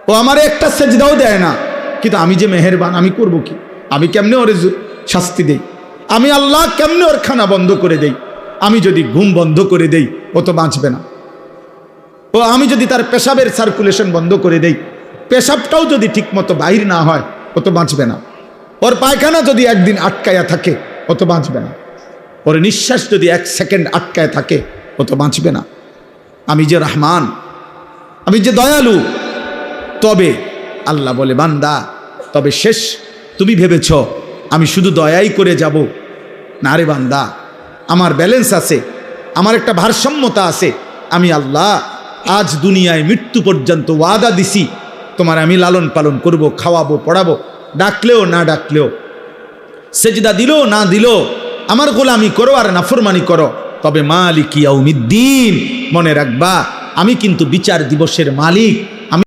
ও আমার একটা সেজদাও দেয় না, কিন্তু আমি যে মেহেরবান, আমি করব কি? আমি কেমনে ওর শাস্তি দেই? আমি আল্লাহ কেমনে ওর খানা বন্ধ করে দেই? আমি যদি ঘুম বন্ধ করে দেই, ও তো বাঁচবে না। ও আমি যদি তার পেশাবের সার্কুলেশন বন্ধ করে দেই, পেশাবটাও যদি ঠিক মতো বাহির না হয়, ও তো বাঁচবে না। ওর পায়খানা যদি একদিন আটকায়া থাকে, ও তো বাঁচবে না। ওর নিঃশ্বাস যদি 1 সেকেন্ড আটকায় থাকে, ও তো বাঁচবে না। আমি যে রহমান, আমি যে দয়ালু। তবে আল্লাহ বলে, বান্দা তবে শেষ তুমি ভেবেছ আমি শুধু দয়াই করে যাব? না রে বান্দা, আমার ব্যালেন্স আছে, আমার একটা ভারসাম্যতা আছে। আমি আল্লাহ আজ দুনিয়ায় মৃত্যু পর্যন্ত ওয়াদা দিছি, তোমার আমি লালন পালন করব, খাওয়াবো, পড়াবো, ডাকলেও না ডাকলেও, সেজদা দিলো না দিলো, আমার গোলামি করো আর নাফরমানি করো। তবে মালিক ইয়াউমিদ্দিন, মনে রাখবা আমি কিন্তু বিচার দিবসের মালিক।